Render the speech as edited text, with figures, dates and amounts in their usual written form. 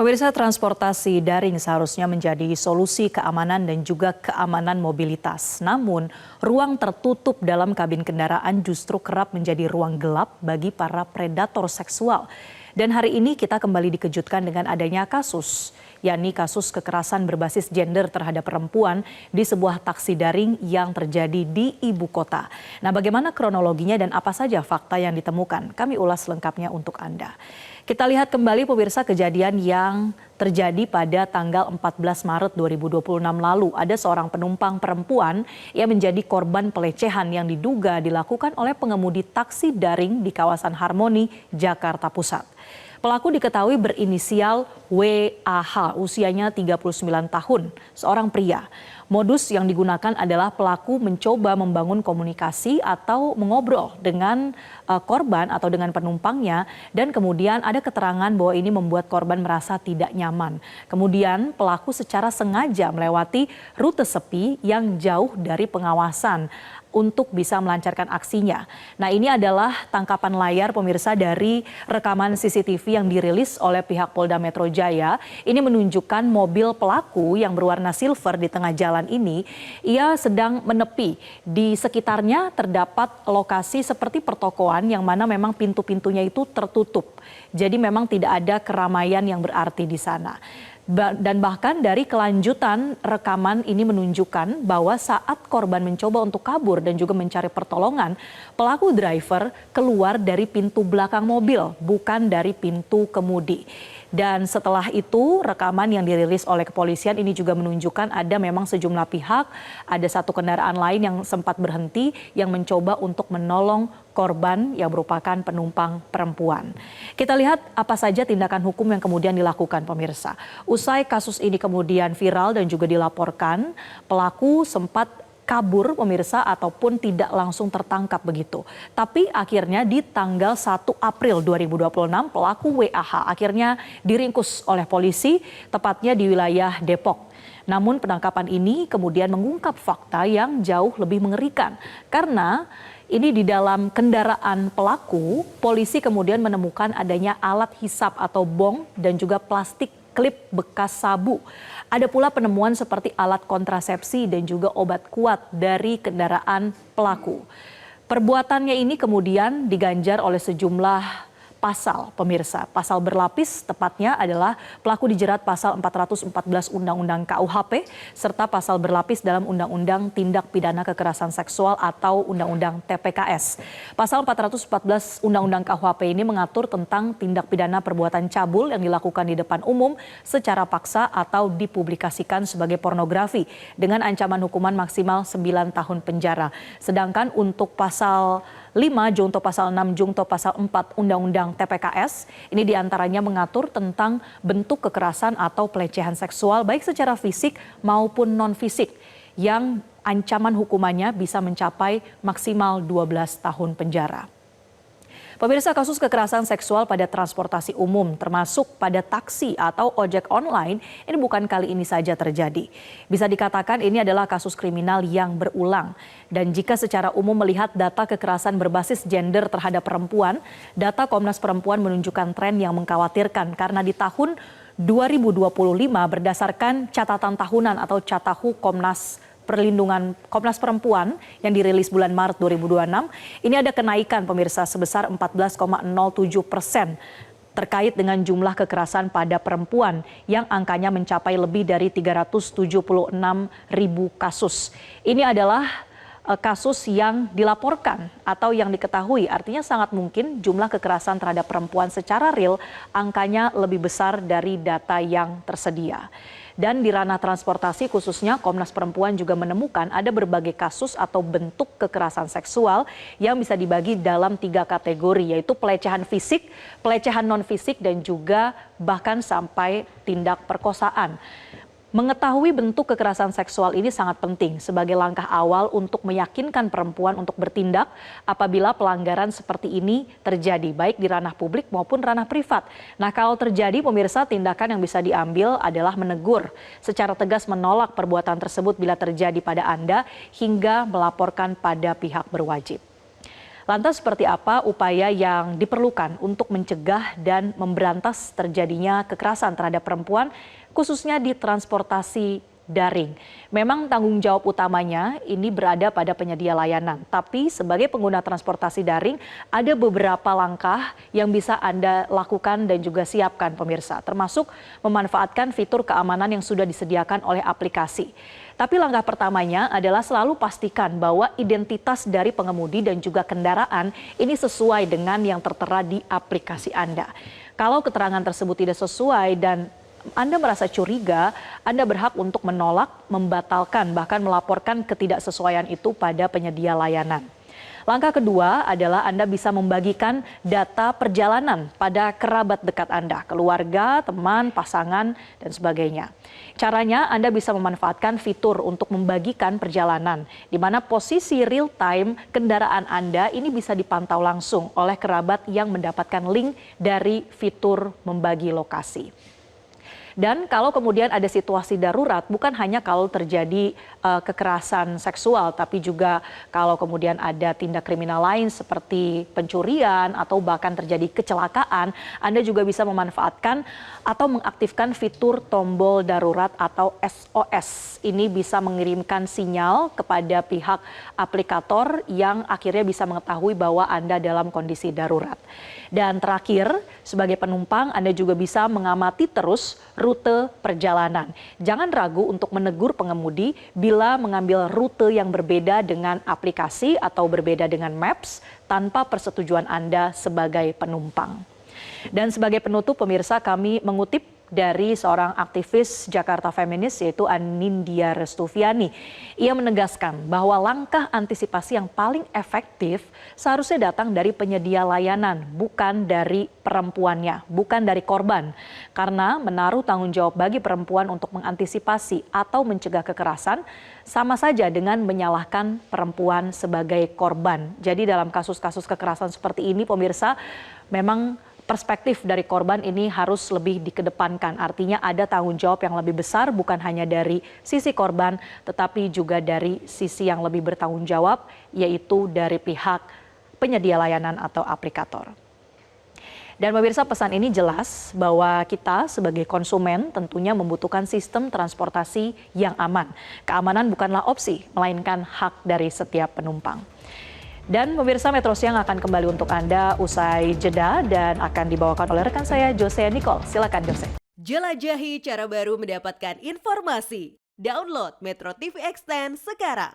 Pemirsa, transportasi daring seharusnya menjadi solusi keamanan dan juga keamanan mobilitas. Namun, ruang tertutup dalam kabin kendaraan justru kerap menjadi ruang gelap bagi para predator seksual. Dan hari ini kita kembali dikejutkan dengan adanya kasus, yakni kasus kekerasan berbasis gender terhadap perempuan di sebuah taksi daring yang terjadi di ibu kota. Nah, bagaimana kronologinya dan apa saja fakta yang ditemukan? Kami ulas lengkapnya untuk Anda. Kita lihat kembali pemirsa kejadian yang terjadi pada tanggal 14 Maret 2026 lalu. Ada seorang penumpang perempuan yang menjadi korban pelecehan yang diduga dilakukan oleh pengemudi taksi daring di kawasan Harmoni, Jakarta Pusat. Pelaku diketahui berinisial WAH, usianya 39 tahun, seorang pria. Modus yang digunakan adalah pelaku mencoba membangun komunikasi atau mengobrol dengan korban atau dengan penumpangnya, dan kemudian ada keterangan bahwa ini membuat korban merasa tidak nyaman. Kemudian pelaku secara sengaja melewati rute sepi yang jauh dari pengawasan untuk bisa melancarkan aksinya. Nah, ini adalah tangkapan layar pemirsa dari rekaman CCTV yang dirilis oleh pihak Polda Metro Jaya. Ini menunjukkan mobil pelaku yang berwarna silver di tengah jalan ini. Ia sedang menepi. Di sekitarnya terdapat lokasi seperti pertokoan yang mana memang pintu-pintunya itu tertutup. Jadi memang tidak ada keramaian yang berarti di sana. Dan bahkan dari kelanjutan rekaman ini menunjukkan bahwa saat korban mencoba untuk kabur dan juga mencari pertolongan, pelaku driver keluar dari pintu belakang mobil, bukan dari pintu kemudi. Dan setelah itu rekaman yang dirilis oleh kepolisian ini juga menunjukkan ada memang sejumlah pihak, ada satu kendaraan lain yang sempat berhenti yang mencoba untuk menolong korban yang merupakan penumpang perempuan. Kita lihat apa saja tindakan hukum yang kemudian dilakukan pemirsa. Usai kasus ini kemudian viral dan juga dilaporkan, pelaku sempat kabur pemirsa ataupun tidak langsung tertangkap begitu. Tapi akhirnya di tanggal 1 April 2026 pelaku WAH akhirnya diringkus oleh polisi tepatnya di wilayah Depok. Namun penangkapan ini kemudian mengungkap fakta yang jauh lebih mengerikan karena ini di dalam kendaraan pelaku, polisi kemudian menemukan adanya alat hisap atau bong dan juga plastik klip bekas sabu. Ada pula penemuan seperti alat kontrasepsi dan juga obat kuat dari kendaraan pelaku. Perbuatannya ini kemudian diganjar oleh sejumlah pasal pemirsa. Pasal berlapis tepatnya adalah pelaku dijerat pasal 414 Undang-Undang KUHP serta pasal berlapis dalam Undang-Undang Tindak Pidana Kekerasan Seksual atau Undang-Undang TPKS. Pasal 414 Undang-Undang KUHP ini mengatur tentang tindak pidana perbuatan cabul yang dilakukan di depan umum secara paksa atau dipublikasikan sebagai pornografi dengan ancaman hukuman maksimal 9 tahun penjara. Sedangkan untuk pasal 5 junto pasal 6 junto pasal 4 Undang-Undang TPKS ini diantaranya mengatur tentang bentuk kekerasan atau pelecehan seksual baik secara fisik maupun non-fisik yang ancaman hukumannya bisa mencapai maksimal 12 tahun penjara. Pemirsa, kasus kekerasan seksual pada transportasi umum termasuk pada taksi atau ojek online ini bukan kali ini saja terjadi. Bisa dikatakan ini adalah kasus kriminal yang berulang. Dan jika secara umum melihat data kekerasan berbasis gender terhadap perempuan, data Komnas Perempuan menunjukkan tren yang mengkhawatirkan karena di tahun 2025 berdasarkan catatan tahunan atau Catahu Perlindungan Komnas Perempuan yang dirilis bulan Maret 2026, ini ada kenaikan pemirsa sebesar 14,07% terkait dengan jumlah kekerasan pada perempuan yang angkanya mencapai lebih dari 376.000 kasus. Ini adalah kasus yang dilaporkan atau yang diketahui, artinya sangat mungkin jumlah kekerasan terhadap perempuan secara real angkanya lebih besar dari data yang tersedia. Dan di ranah transportasi khususnya Komnas Perempuan juga menemukan ada berbagai kasus atau bentuk kekerasan seksual yang bisa dibagi dalam 3 kategori, yaitu pelecehan fisik, pelecehan non-fisik, dan juga bahkan sampai tindak perkosaan. Mengetahui bentuk kekerasan seksual ini sangat penting sebagai langkah awal untuk meyakinkan perempuan untuk bertindak apabila pelanggaran seperti ini terjadi, baik di ranah publik maupun ranah privat. Nah, kalau terjadi pemirsa, tindakan yang bisa diambil adalah menegur, secara tegas menolak perbuatan tersebut bila terjadi pada Anda hingga melaporkan pada pihak berwajib. Lantas seperti apa upaya yang diperlukan untuk mencegah dan memberantas terjadinya kekerasan terhadap perempuan, khususnya di transportasi daring? Memang tanggung jawab utamanya ini berada pada penyedia layanan, tapi sebagai pengguna transportasi daring ada beberapa langkah yang bisa Anda lakukan dan juga siapkan pemirsa, termasuk memanfaatkan fitur keamanan yang sudah disediakan oleh aplikasi. Tapi langkah pertamanya adalah selalu pastikan bahwa identitas dari pengemudi dan juga kendaraan ini sesuai dengan yang tertera di aplikasi Anda. Kalau keterangan tersebut tidak sesuai dan Anda merasa curiga, Anda berhak untuk menolak, membatalkan, bahkan melaporkan ketidaksesuaian itu pada penyedia layanan. Langkah kedua adalah Anda bisa membagikan data perjalanan pada kerabat dekat Anda, keluarga, teman, pasangan, dan sebagainya. Caranya Anda bisa memanfaatkan fitur untuk membagikan perjalanan, di mana posisi real time kendaraan Anda ini bisa dipantau langsung oleh kerabat yang mendapatkan link dari fitur membagi lokasi. Dan kalau kemudian ada situasi darurat, bukan hanya kalau terjadi kekerasan seksual, tapi juga kalau kemudian ada tindak kriminal lain seperti pencurian atau bahkan terjadi kecelakaan, Anda juga bisa memanfaatkan atau mengaktifkan fitur tombol darurat atau SOS. Ini bisa mengirimkan sinyal kepada pihak aplikator yang akhirnya bisa mengetahui bahwa Anda dalam kondisi darurat. Dan terakhir, sebagai penumpang Anda juga bisa mengamati terus rute perjalanan. Jangan ragu untuk menegur pengemudi bila mengambil rute yang berbeda dengan aplikasi atau berbeda dengan Maps tanpa persetujuan Anda sebagai penumpang. Dan sebagai penutup pemirsa, kami mengutip dari seorang aktivis Jakarta Feminis yaitu Anindya Restuviani. Ia menegaskan bahwa langkah antisipasi yang paling efektif seharusnya datang dari penyedia layanan, bukan dari perempuannya, bukan dari korban. Karena menaruh tanggung jawab bagi perempuan untuk mengantisipasi atau mencegah kekerasan sama saja dengan menyalahkan perempuan sebagai korban. Jadi dalam kasus-kasus kekerasan seperti ini pemirsa, memang perspektif dari korban ini harus lebih dikedepankan. Artinya ada tanggung jawab yang lebih besar bukan hanya dari sisi korban tetapi juga dari sisi yang lebih bertanggung jawab yaitu dari pihak penyedia layanan atau aplikator. Dan pemirsa, pesan ini jelas bahwa kita sebagai konsumen tentunya membutuhkan sistem transportasi yang aman. Keamanan bukanlah opsi, melainkan hak dari setiap penumpang. Dan pemirsa, Metro Siang akan kembali untuk Anda usai jeda dan akan dibawakan oleh rekan saya Jose Nicole. Silakan Jose. Jelajahi cara baru mendapatkan informasi. Download Metro TV Extend sekarang.